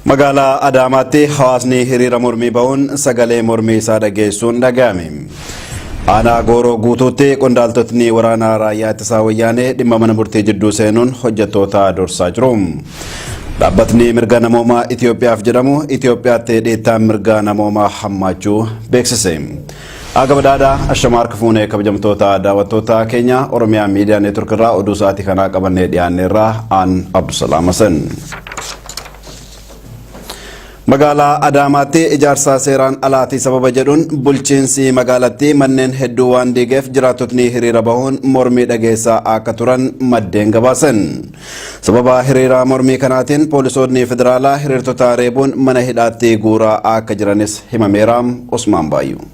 Magaalaa Adaamaatti hawaasni hiriira mormii ba'uun sagalee mormii isaa dhageessuun dhaga'ame. Aanaa Gooroo guutuutti qondaaltotni waraanaa raayyaa ittisaa wayyaanee dhimma mana murtii jidduu seenuun hojjettoota dorsaa jiru. Dhaabbatni mirga namoomaa Itoophiyaaf jedhamu Itoophiyaatti dhiittaan mirga namoomaa hammaachuu beeksise. Agabadaadhaa Ashamaar Kifuunee kabajamtoota daawwattoota keenya Oromiyaa Miidiyaa Neetwork irraa oduu sa'aatii kanaa qabannee dhiyaanneerraa aan Abdusalaam Hasan. Magaalaa Adaamaatti ijaarsa seeraan alaatii sababa jedhuun bulchiinsi magaalattii manneen hedduu waan diigeef jiraattotni hiriira bahuun mormii dhageessaa akka turan maddeen gabaasan. Sababa hiriira mormii kanaatiin poolisoonni federaalaa hiriirtota reebuun mana hidhaatti guuraa akka jiranis himameera. Usmaan Baayyuu.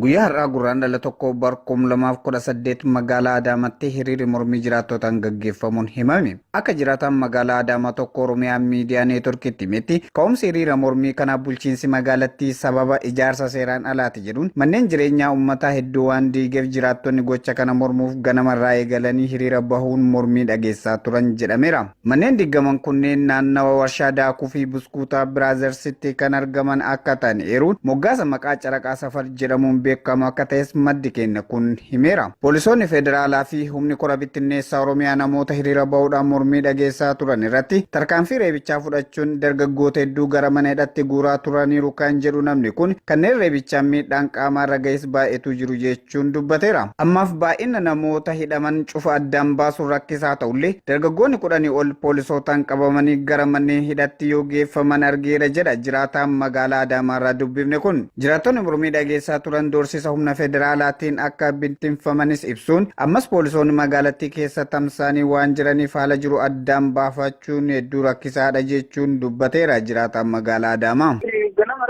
Guyyaa har'aa gurraandhala tokko barkum 2018 magaalaa Adaamaatti hiriirri mormii jiraattotaan gaggeeffamuun himame. Akka jiraatan magaalaa Adaamaa tokko Oromiyaa Miidiyaa Neetworkitti himetti ka'umsi hiriira mormii kana bulchiinsi magaalattii sababa ijaarsa seeraan alaati jedhuun manneen jireenyaa uummataa hedduu waan diigeef jiraattonni gocha kana mormuuf ganamarraa eegalanii hiriira bahuun mormii dhageessaa turan jedhameera. Manneen diigaman kunneen naannawa warshaa daakuu fi buskuutaa Biraazersitti kan argaman akka ta'an eeruun moggaasa maqaa Caraqaa Safar jedhamuun beekamu akka ta'es maddi keenya kun himeera. Poolisoonni federaalaa fi humni kora bittinneessaa Oromiyaa namoota hiriira bahuudhaan mormii dhageessaa turan irratti tarkaanfii reebichaa fudhachuun dargaggoota hedduu gara mana hidhaatti guuraa turaniiru kan jedhu namni kun kanneen reebichaan miidhaan qaamaarra ga'es baay'eetu jiru jechuun dubbateera. Ammaaf baay'ina namoota hidhaman cufa addaan baasuun rakkisaa ta'ullee dargaggoonni 10 ol poolisootaan qabamanii gara manneen hidhaatti yoo geeffaman argeera jedha jiraataan magaalaa Adaamaarraa dubbifne kun. Jiraattonni mormii dhageessaa turan doorsisa humna federaalaatiin akka bittinfamanis ibsuun ammas poolisoonni magaalattii keessa tamsaanii waan jiraniif haala jiru addaan baafachuun hedduu rakkisaadha jechuun dubbateera jiraataan magaalaa Adaamaa. Ganama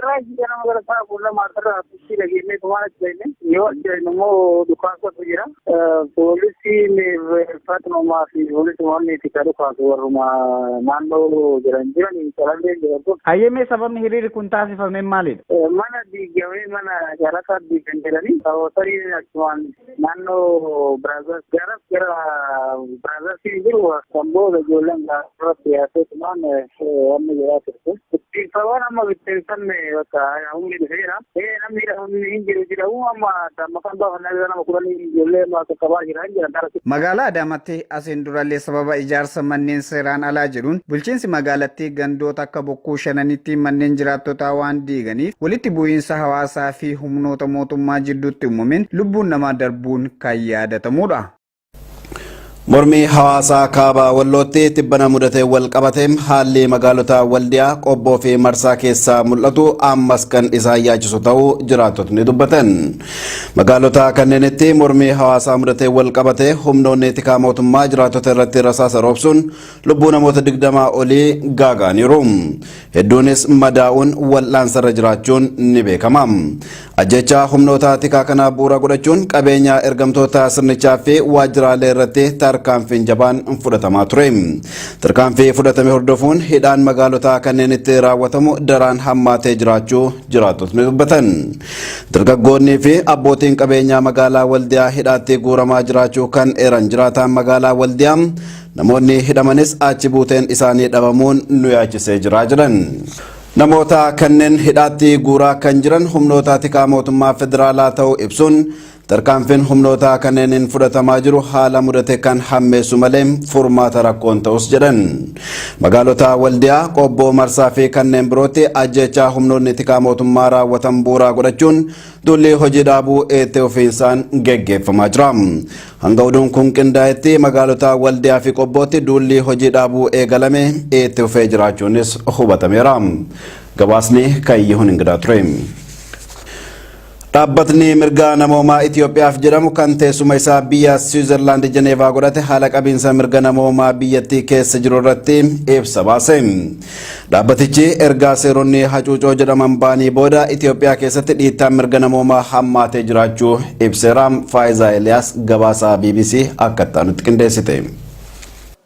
gara sa'a fuula maatarraa fiichii dhageennee tumaana jireenye yoo immoo dhukaasatu jira. Poolisiin Faatumaa fi poolisiiwwan itti dhukaasu warruma naannoo jiran calallee jedhamtu. Hayyemee sababni hiriirri kun taasifame maalidha? Mana diigamee mana Caraqaa diigan jedhanii sababii achumaan naannoo Biraazers gara Biraazersiin jiru kan booda ijoolleen irratti dhiyaatee tumaan wanni jedhaa turte. Bittinfawwan amma bittinfanne bakka humni dhufeera. Namni hin jiru jedhamu amma maqaan baafannaa nama kudhanii ijoollee qaqqabaa jiran jiran. Magaalaa Adaamaatti asiin durallee sababa ijaarsa manneen seeraan alaa jedhuun bulchiinsi magaalattii gandoota akka bokkuu shananitti manneen jiraattotaa waan diiganiif walitti bu'iinsa hawaasaa fi humnoota mootummaa jidduutti uumameen lubbuun namaa darbuun kan yaadatamudha. Mormii hawaasaa kaabaa Wallootti tibbana mudatee wal qabateem haalli magaalota Waldiyaa Qobboo fi Marsaa keessaa mul'atu ammas kan isaan yaachisu ta'uu jiraattotni dubbatan. Magaalota kanneenitti mormii hawaasaa mudatee wal qabatee humnoonni tikaa mootummaa jiraattota irratti rasaasa roobsuun lubbuu namoota 20 olii gaagaaniiru. Hedduunis madaa'uun wal'aansarra jiraachuun ni beekama. Ajjecha humnoota tikaa kana bu'uura godhachuun qabeenya ergamtoota sirnichaa fi waajjiraalee irratti tarkaanfiin jabaan fudhatamaa ture. Tarkaanfii fudhatame hordofuun hidhaan magaalota kanneenitti raawwatamu daraan hammaatee jiraachuu jiraattotni dubbatan. Dargaggoonnii fi abbootiin qabeenyaa magaalaa Waldiyaa hidhaatti guuramaa jiraachuu kan eeran jiraataan magaalaa Waldiyaa namoonni hidhamanis achi buuteen isaanii dhabamuun nu yaachisee jira jedhan. Namoota kanneen hidhaatti guuraa kan jiran humnoota tikaa mootummaa federaalaa ta'uu ibsuun tarkaanfiin humnoota kanneeniin fudhatamaa jiru haala mudate kan hammeessu malee furmaata rakkoon ta'us jedhan. Magaalota Waldiyaa, Qobboo, Marsaa fi kanneen birootti ajjechaa humnoonni tikaa mootummaa raawwatan bu'uura godhachuun duulli hojii dhaabuu eettee ofiisaan geggeeffamaa jira. Hanga oduun kun qindaa'etti magaalota Waldiyaa fi Qobbootti duulli hojii dhaabuu eegalame eettee ofee jiraachuunis hubatameera. Gabaasni Kayyihun Ingidaa ture. Dhaabbatni mirga namoomaa Itoophiyaaf jedhamu kan teessuma isaa biyya Switzerland Jeneevaa godhate haala qabiinsa mirga namoomaa biyyattii keessa jiru irratti ibsa baase. Dhaabbatichi ergaa seeronni hacuucoo jedhaman baanii booda Itoophiyaa keessatti dhiittaan mirga namoomaa hammaatee jiraachuu ibseera. Faayisaa Eliyaas gabaasaa BBC akka ta'utti qindeessite.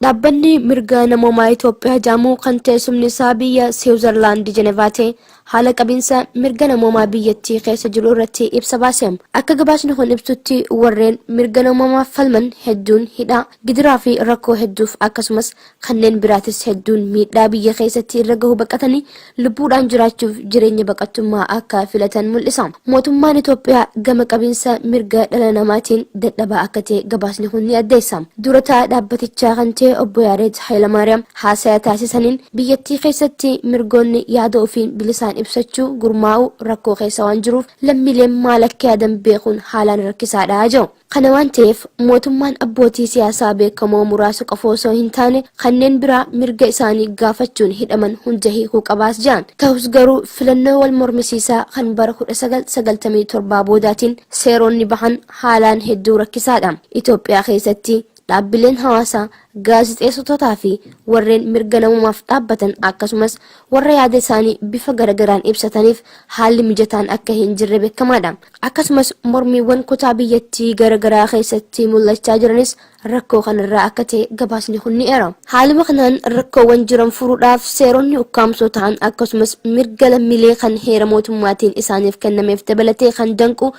Dhaabbanni mirga namoomaa Itoophiyaa jedhamu kan teessumni isaa biyya Switzerland Jeneevaatti haala qabinsa mirga namoomaa biyyattii keessa jiru irratti ibsa baase. Akka gabaasni kun ibsutti warreen mirga namoomaa falman hedduun hidhaa, gidiraa fi rakkoo hedduuf akkasumas kanneen biraatis hedduun miidhaa biyya keessatti irra gahu baqatanii lubbuudhaan jiraachuuf jireenya baqattummaa akka filatan mul'isa. Mootummaan Itoophiyaa gama qabinsa mirga dhala namaatiin dadhabaa akka ta'e gabaasni kun ni addeessa. Durataa dhaabbatichaa kan ta'e obbo Yaareed Hayilamaariyaam haasaa taasisaniin biyyattii keessatti mirgoonni yaada ofiin bilisaan ibsachuu gurmaa'u rakkoo keessa waan jiruuf lammiileen maal akka yaadan beekuun haalaan rakkisaadha jedhu. Kana waan ta'eef mootummaan abbootii siyaasaa beekamoo muraasa qofa osoo hin taane kanneen biraa mirga isaanii gaafachuun hidhaman hunda hiikuu qabaas jedhan. Ta'us garuu filannoo wal mormisiisaa kan bara 1997 boodaatiin seeronni bahan haalaan hedduu rakkisaadha. Itoophiyaa keessatti dhaabbileen hawaasaa, gaazexeessitootaa fi warreen mirga namoomaaf dhaabbatan akkasumas warra yaada isaanii bifa garagaraan ibsataniif haalli mijataan akka hin jirre beekamaadha. Akkasumas mormiiwwan kutaa biyyattii garagaraa keessatti mul'achaa jiranis rakkoo kanarraa akka ta'e gabaasni kun ni eera. Haaluma kanaan rakkoowwan jiran furuudhaaf seeronni ukkaamsoo ta'an akkasumas mirga lammiilee kan heera mootummaatiin isaaniif kennameef dabalatee kan danqu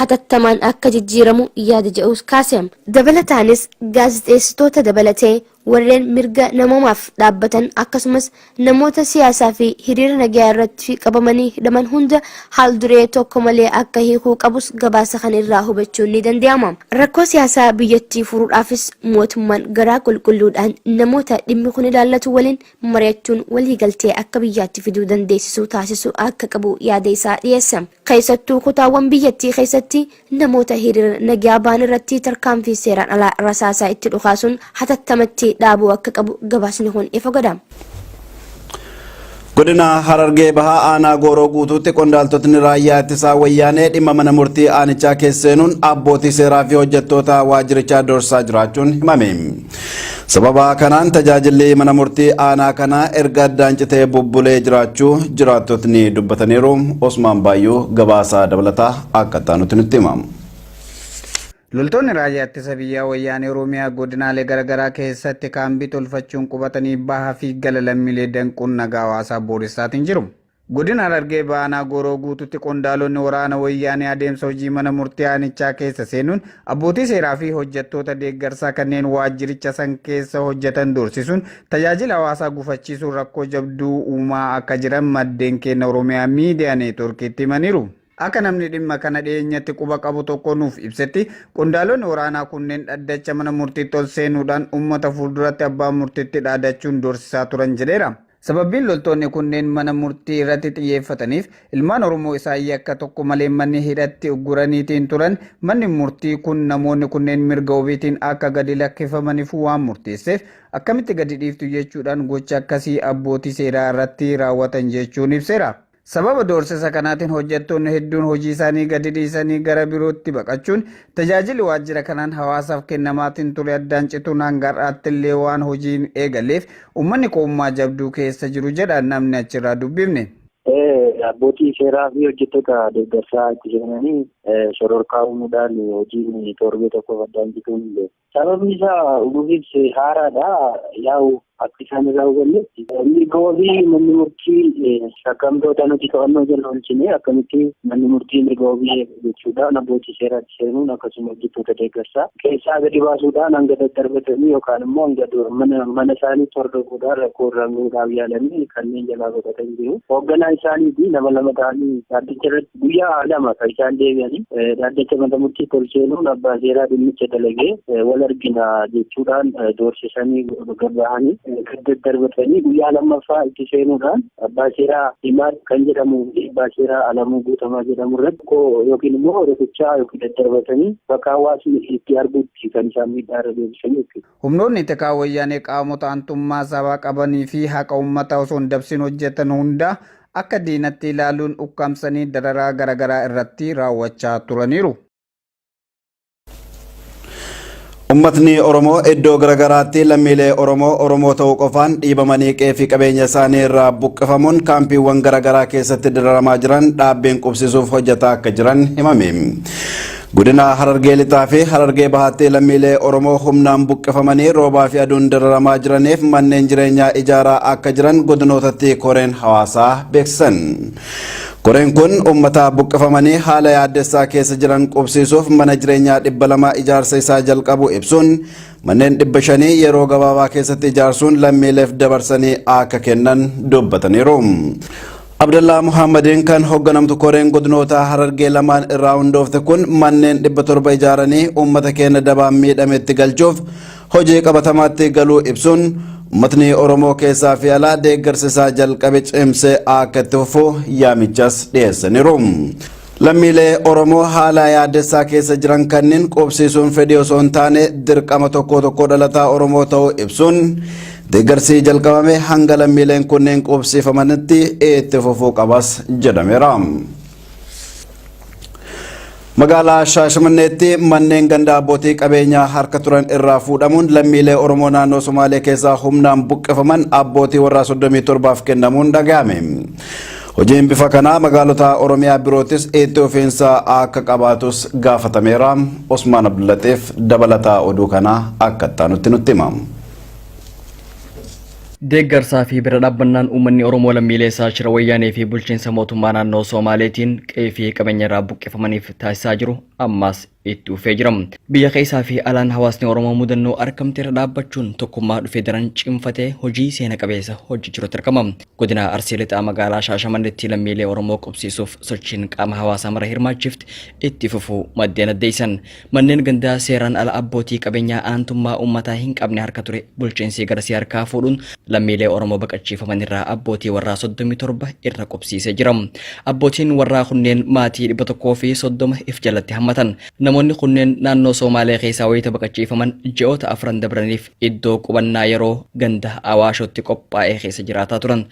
hatattamaan akka jijjiiramu yaada jedhus kaase. Dabalataanis gaazexeessitoota dabalatee warreen mirga namoomaaf dhaabbatan akkasumas namoota siyaasaa fi hiriira nagaa irratti qabamanii hidhaman hunda haal duree tokko malee akka hiikuu qabus gabaasa kan irraa hubachuun ni danda'ama. Rakkoo siyaasaa biyyattii furuudhaafis mootummaan garaa qulqulluudhaan namoota dhimmi kun ilaallatu waliin mari'achuun waliigaltee akka biyyaatti fiduu dandeessisu taasisu akka qabu yaada isaa dhiyeessa. Keessattuu kutaawwan biyyattii keessatti namoota hiriira nagaa ba'an irratti tarkaanfii seeraan alaa rasaasaa itti dhukaasuun hatattamatti dhaabuu akka qabu gabaasni kun ifa godha. Godina Harargee Bahaa aanaa Gooroo guutuutti qondaaltotni raayyaa ittisaa wayyaanee dhimma mana murtii aanichaa keesseenuun abbootii seeraa fi hojjettoota waajjirichaa dorsaa jiraachuun himame. Sababa kanaan tajaajilli mana murtii aanaa kanaa erga addaan citee bubbulee jiraachuu jiraattotni dubbataniiru. Osmaan Baayyuu gabaasaa dabalataa akka taanutti nutti himamu. Loltoonni raayyaa ittisa biyyaa wayyaanee Oromiyaa godinaalee garaagaraa keessatti kaambii tolfachuun qubatanii bahaa fi gala lammiilee danquun nagaa hawaasaa booressaatiin jiru. Godina Harargee Bahaa aanaa Gooroo guutuutti qondaalonni waraana wayyaanee adeemsa hojii mana murtii aanichaa keessa seenuun abbootii seeraa fi hojjettoota deeggarsaa kanneen waajjiricha san keessa hojjetan doorsisuun tajaajila hawaasaa gufachiisuun rakkoo jabduu uumaa akka jiran maddeen keenya Oromiyaa miidiyaa neetworkiitti himaniiru. Akka namni dhimma kana dhiyeenyatti quba qabu tokko nuuf ibsetti qondaalonni waraanaa kunneen dhaddacha mana murtiitti ol seenuudhaan uummata fuulduratti abbaa murtiitti dhaadachuun doorsisaa turan jedheera. Sababiin loltoonni kunneen mana murtii irratti xiyyeeffataniif ilmaan Oromoo isaanii akka tokko malee manni hidhatti ugguraniitiin turan manni murtii kun namoonni kunneen mirga ofiitiin akka gadi lakkifamaniif waan murteesseef akkamitti gadi dhiiftu jechuudhaan gocha akkasii abbootii seeraa irratti raawwatan jechuun ibseera. Sababa doorsisa kanaatiin hojjettoonni hedduun hojii isaanii gadi dhiisanii gara birootti baqachuun tajaajilli waajjira kanaan hawaasaaf kennamaatiin ture addaan cituun hanga har'aatti illee waan hojiin eegaleef uummanni qoommaa jabduu keessa jiru jedha namni achirraa dubbifne. Abbootii seeraa fi hojjettoota deeggarsaa itti seenanii shororkaa uumuudhaan hojiin torbee tokko addaan cituun sababni isaa dhuguufis haaraadha. Yaa'u akka isaan irraa hubannetti mirga wabii manni murtii shakkamtoota nuti to'annoo jala oolchine akkamitti manni murtii mirga wabii jechuudhaan abbootii seeraatti seenuun akkasuma hojjettoota deeggarsaa keessaa gadi baasuudhaan hanga daddarbatanii yookaan immoo hanga mana isaaniitti hordofuudhaan rakkoo irraan gahuudhaaf yaalanii kanneen jalaa baqatan jiru. Hoogganaa isaanii fi nama lama ta'anii dhaaddacha irratti guyyaa lama kan isaan deebi'anii dhaaddacha mana murtiitti ol seenuun abbaa seeraa dhimmicha dalagee wal argina jechuudhaan doorsisanii gabbahanii daddarbatanii guyyaa lammaffaa itti seenuudhaan abbaa seeraa himaa kan jedhamu fi abbaa seeraa alamuu guutamaa jedhamu irratti yookiin immoo refichaa yookiin daddarbatanii bakka hawaasni itti arguutti kan isaan miidhaa irra deebisan jechuudha. Humnoonni xiqqaa wayyaanee qaamota aantummaa sabaa qabanii fi haqa uummataa osoo hin dabsin hojjetan hunda akka diinatti ilaaluun ukkaamsanii dararaa garaagaraa irratti raawwachaa turaniiru. Ummatni Oromoo iddoo garagaraatti lammiilee Oromoo ta'uu qofaan dhiibamanii qe'ee qabeenya isaanii irraa buqqifamuun kaampiiwwan garagaraa keessatti dararamaa jiran dhaabbiin qubsisuuf hojjetaa akka jiran himame. Godina Harargee lixaa fi Harargee bahaatti lammiilee Oromoo humnaan buqqifamanii roobaa fi aduun dararamaa jiraniif manneen jireenyaa ijaaraa akka jiran godinootatti koreen hawaasaa beeksisan. Koreen kun uummata buqqifamanii haala yaaddessaa keessa jiran qubsiisuuf mana jireenyaa 200 ijaarsa isaa jalqabu ibsuun manneen 500 yeroo gabaabaa keessatti ijaarsuun lammiileef dabarsanii akka kennan dubbataniiru. Abdullah Muhammadin kan hoogganamtu koreen godinoota Harargee lamaan irraa hundoofte kun manneen 700 ijaaranii uummata keenya dabaan miidhametti galchuuf hojii qabatamaatti galuu ibsuun uummatni Oromoo keessaa fi alaa deeggarsa isaa jalqabe cimsee akka itti fufu yaamichas dhiyeessaniiru. Lammiilee Oromoo haala yaaddessaa keessa jiran kanneen qubsiisuun fedhii osoo hin taane dirqama tokko tokko dhalataa Oromoo ta'uu ibsuun deeggarsi jalqabame hanga lammiileen kunneen qubsiifamanitti itti fufuu qabas jedhameera. Magaalaa Shaashamanneetti manneen ganda abbootii qabeenyaa harka turan irraa fuudhamuun lammiilee Oromoo naannoo Somaalee keessaa humnaan buqqifaman abbootii warraa 37f kennamuun dhaga'ame. Hojiin bifa kanaa magaalota Oromiyaa birootis itti fufiinsa akka qabaatus gaafatameera. Osmaan Abdullateef dabalataa oduu kana akka itti nutti hima. Deeggarsaa fi bira dhaabbannaan uummanni Oromoo lammiilee isaa shira wayyaanee fi bulchiinsa mootummaa naannoo Somaaleetiin qe'ee fi qabeenya irraa buqqifamaniif taasisaa jiru ammas itti fufee jira. Biyya keessaa fi alaan hawaasni Oromoo mudannoo argamte irra dhaabbachuun tokkummaa dhufee daran cimfatee hojii seena qabeessa hojjechuutti argama. Godina Arsii lixaa magaalaa Shaashamanneetti lammiilee Oromoo qubsiisuuf sochiin qaama hawaasaa mara hirmaachiifte itti fufuu maddeen addeessan. Manneen gandaa seeraan ala abbootii qabeenyaa aantummaa uummataa hin qabne harka ture bulchiinsi garasii harkaa fuudhuun lammiilee Oromoo baqachiifaman irraa abbootii warraa 37 irra qubsiisee jira. Abbootiin warraa kunneen maatii 130 if jalatti hammatan. Namoonni kunneen naannoo Somaalee keessaa wayita baqachiifaman ji'oota 4 dabraniif iddoo qubannaa yeroo ganda Awaashootti qophaa'ee keessa jiraataa turan.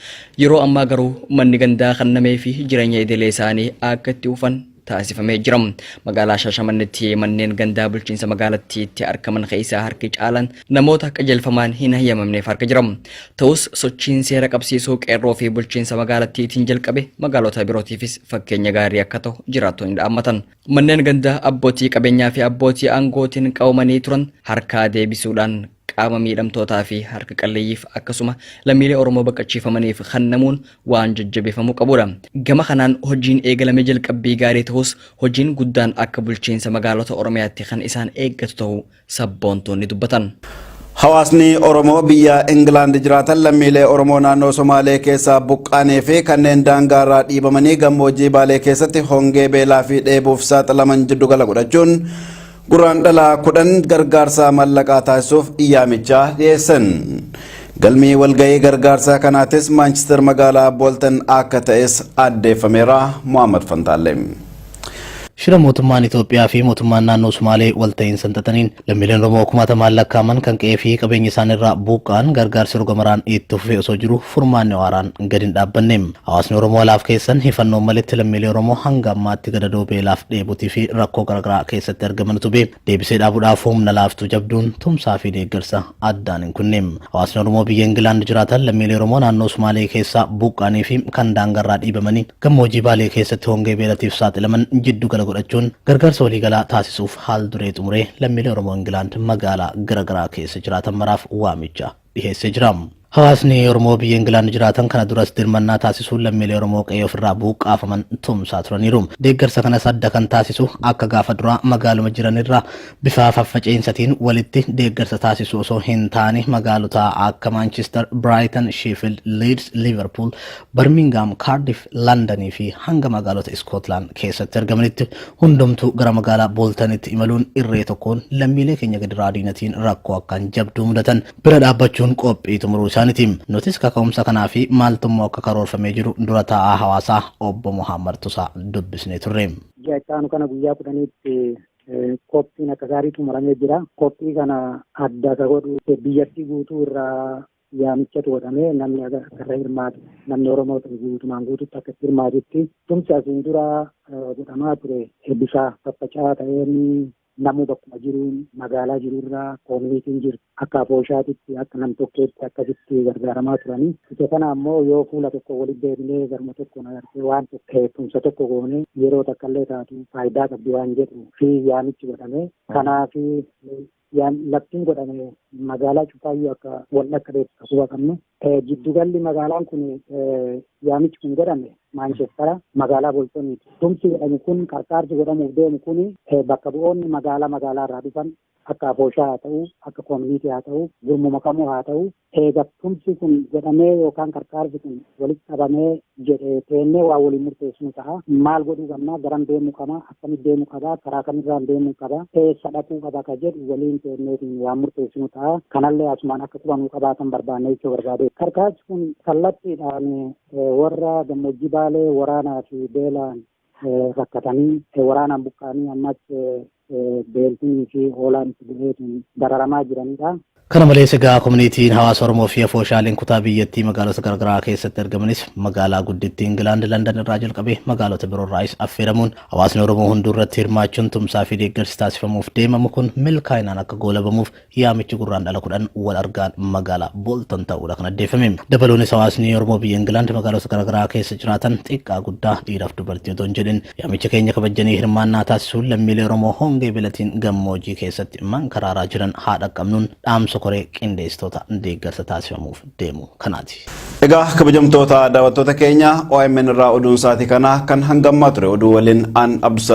Yeroo ammaa garuu manni gandaa kannamee fi jireenya idilee isaanii akka itti fufan taasifamee jira. Magaalaa Shaashamanneetti manneen gandaa bulchiinsa magaalattiitti argaman keessaa harki caalan namoota qajeelfamaan hin hayyamamneef harka jira. Ta'us sochiin seera qabsiisuu qeerroo fi bulchiinsa magaalattiitiin jalqabe magaalota birootiifis fakkeenya gaarii akka ta'u jiraattonni dhaammatan. Manneen gandaa abbootii qabeenyaa fi abbootii aangootiin qabamanii turan harkaa deebisuudhaan qaama miidhamtootaa fi harka qalleeyyiif akkasuma lammiilee Oromoo baqachiifamaniif kennamuun waan jajjabeeffamuu qabudha. Gama kanaan hojiin eegalame jalqabbii gaarii ta'us hojiin guddaan akka bulchiinsa magaalota Oromiyaatti kan isaan eeggatu ta'uu sabboontoonni dubbatan. Hawaasni Oromoo biyya Ingilaand jiraatan lammiilee Oromoo naannoo Somaalee keessaa buqqaanee fi kanneen daangaarraa dhiibamanii gammoojjii Baalee keessatti hongee beelaa fi dheebuuf saaxilaman jiddu gala godhachuun guraandhala 10 gargaarsa mallaqaa taasisuuf yaamicha dhiyeessan. Galmii walga'ii gargaarsa kanaatis Maanchister magaalaa Booltan akka ta'es addeeffameera. Muhammad Fantaallee. Shira mootummaan Itoophiyaa fi mootummaan naannoo Somaalee walta'iinsa xaxaniin lammiileen Oromoo kumaatamaan lakkaa'aman kan qe'ee fi qabeenya isaan irraa buqqa'an gargaarsi roga maraan itti fufee osoo jiru furmaanni waaraan gadi hin dhaabbanne. Hawaasni Oromoo alaaf keessan hifannoon malitti lammiilee Oromoo hanga ammaatti gadadoo beelaaf dheebuutii fi rakkoo garaagaraa keessatti argaman tube deebisee dhaabuudhaaf humna laaftuu jabduun tumsaa fi deeggarsa addaan hin kunne. Hawaasni Oromoo biyya Ingilaand jiraatan lammiilee Oromoo naannoo Somaalee keessaa buqqa'anii fi kan daangarraa dhiibamanii gammoojjii Baalee keessatti hongee beelatiif saaxilaman jiddu gala godhachuun gargaarsa waliigalaa taasisuuf haal duree xumuree lammiilee Oromoo Ingilaand magaalaa garaagaraa keessa jiraatan maraaf waamicha dhiheessee jira. Hawaasni Oromoo biyya Ingilaand jiraatan kana duras dirmannaa taasisuun lammiilee Oromoo qe'ee ofirraa buqqaafaman tumsaa turaniiru. Deeggarsa kanas adda kan taasisu akka gaafa duraa magaaluma jiranirraa bifa faffaceensatiin walitti deeggarsa taasisu osoo hin taane magaalota akka Manchester, Brighton, Sheffield, Leeds, Liverpool, Birmingham, Cardiff, London fi hanga magaalota Scotland keessatti argamanitti hundumtuu gara magaalaa Booltanitti imaluun irree tokkoon lammiilee keenya gadi raadiinatiin rakkoo akkaan jabduu mudatan bira dhaabbachuun qophii xumuruu isaaniitiin nutis kaka'umsa kanaa fi maaltummoo akka karoorfamee jiru dura taa'aa hawaasaa obbo Muhammad Tusaa dubbisnee turre. Jaataanu kana guyyaa 10tti qophiin akka gaarii xumuramee jira. Qophii kana adda isa godhu biyyattii guutuu irraa yaamichatu godhamee namni akka hirmaatu namni Oromoo guutumaan guututti akka hirmaatutti tumsi asiin dura godhamaa ture bifa faffaca'aa ta'een namuu bakkuma jiruun magaalaa jirurraa koomunitiin jiru akka afooshaatitti akka nam tokkeetti akkasitti gargaaramaa turanii. Isa kana ammoo yoo fuula tokko walitti deebinee garma tokko agartee waan tumsa tokko goone yeroo takkaallee taatu faayidaa qabdi waan jedhu fi yaamichi godhame. Kanaaf laftiin godhame magaalaa Cufaayyuu akka wal akka beeksisu qabnu. Jiddugalli magaalaan kun yaamichi kun godhame Maanchestara magaalaa Boltoniiti. Tumsi godhame kun qarqaarsi godhamuuf deemu kun bakka bu'oonni magaalaa irraa dhufan akka afooshaa haa ta'u akka koomunitii haa ta'u gurmuma kamuu haa ta'u eega tumsi kun godhamee yookaan qarqaarsi kun walitti qabamee jedhee teennee waa waliin murteessinu ta'a. Maal godhuu qabnaa garam deemuu qabaa akkamitti deemuu qabaa karaa kamirraan deemuu qabaa eessa dhaquu qabaa ka jedhu waliin teenneetiin waan murteessinu ta'a. Kanallee asumaan akka qubanuu qabaatan barbaanne jechuu barbaade. Qarqaarsi kun kallattiidhaan warra gammoojjii baalee waraanaa fi beelaan rakkatanii waraanaan buqqaanii ammas beeltii fi hoolaan itti bu'eetiin dararamaa jiranidha. Kana malees egaa koominitiin hawaasa Oromoo fi afooshaaleen kutaa biyyattii magaalota garaagaraa keessatti argamanis magaalaa guddittii Ingilaand Landan irraa jalqabee magaalota biroo irraas affeeramuun hawaasni Oromoo hunduurratti hirmaachuun tumsaa fi deeggarsi taasifamuuf deemamu kun milkaa'inaan akka goolabamuuf yaamichi gurraandhala 10 wal argaan magaalaa Bolton ta'uudha kan addeeffame. Dabaluunis hawaasni Oromoo biyya Ingilaand magaalota garaagaraa keessa jiraatan xiqqaa guddaa dhiiraaf dubartii otoo hin jedhin yaamicha keenya kabajanii hirmaannaa taasisuun lammiilee Oromoo hongee beelatiin gammoojjii keessatti mankaraaraa jiran haadha qabnuun dhaamsa koree qindeessitoota deeggarsa taasifamuuf deemu kanaati. Egaa kabajamtoota daawwattoota keenya OMN irraa oduun saatii kana kan hangammaa ture oduu waliin aan Abdusa